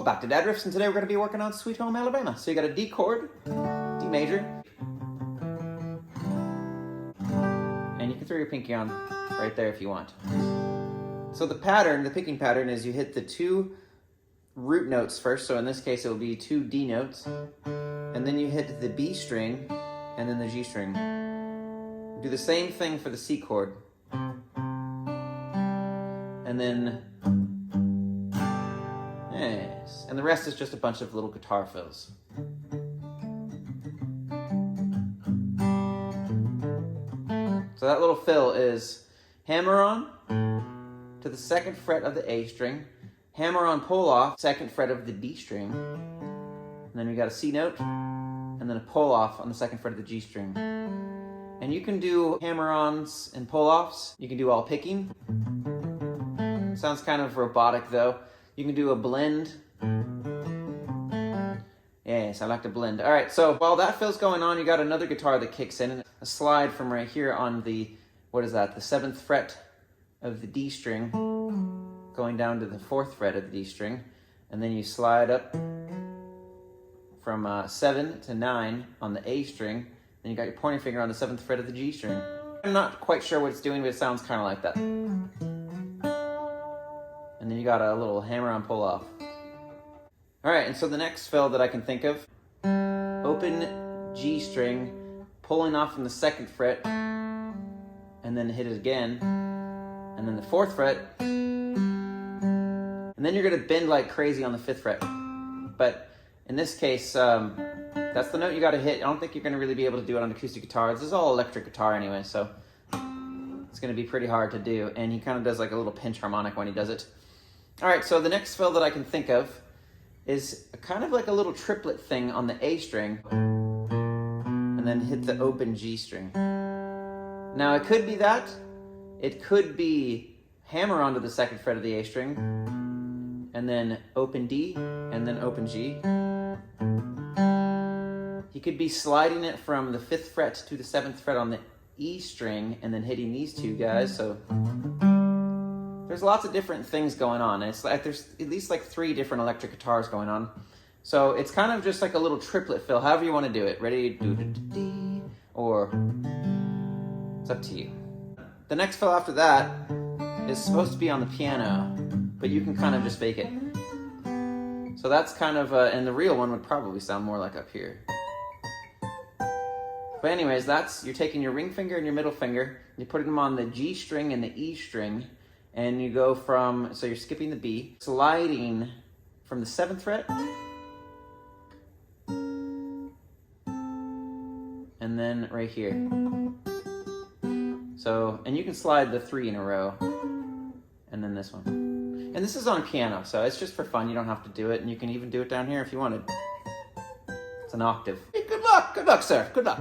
Welcome back to Dad Riffs, and today we're going to be working on Sweet Home Alabama. So you got a D chord, D major, and you can throw your pinky on right there if you want. So the pattern, the picking pattern, is you hit the two root notes first. So in this case, it will be two D notes, and then you hit the B string, and then the G string. Do the same thing for the C chord, and then yes, and the rest is just a bunch of little guitar fills. So that little fill is hammer on to the second fret of the A string, hammer on pull off, second fret of the D string, and then we got a C note, and then a pull off on the second fret of the G string. And you can do hammer-ons and pull-offs. You can do all picking. Sounds kind of robotic though. You can do a blend. Yes, I like to blend. All right, so while that fill's going on, you got another guitar that kicks in. A slide from right here on the, what is that? The 7th fret of the D string, going down to the 4th fret of the D string. And then you slide up from 7 to 9 on the A string. Then you got your pointing finger on the 7th fret of the G string. I'm not quite sure what it's doing, but it sounds kind of like that. And then you got a little hammer-on pull-off. All right, and so the next fill that I can think of, open G string, pulling off from the 2nd fret, and then hit it again, and then the 4th fret, and then you're gonna bend like crazy on the 5th fret. But in this case, that's the note you got to hit. I don't think you're going to really be able to do it on acoustic guitar. This is all electric guitar anyway, so it's going to be pretty hard to do. And he kind of does like a little pinch harmonic when he does it. All right, so the next fill that I can think of is kind of like a little triplet thing on the A string, and then hit the open G string. Now it could be that. It could be hammer onto the 2nd fret of the A string, and then open D, and then open G. He could be sliding it from the 5th fret to the 7th fret on the E string and then hitting these two guys. So there's lots of different things going on. It's like there's at least like 3 different electric guitars going on. So it's kind of just like a little triplet fill, however you want to do it. Ready? Do D, or it's up to you. The next fill after that is supposed to be on the piano, but you can kind of just fake it. So that's kind of, and the real one would probably sound more like up here. But anyways, you're taking your ring finger and your middle finger, you're putting them on the G string and the E string, and you go from, so you're skipping the B, sliding from the 7th fret, and then right here. So, and you can slide the 3 in a row, and then this one. And this is on piano, so it's just for fun. You don't have to do it, and you can even do it down here if you wanted. It's an octave. Hey, good luck, sir, good luck.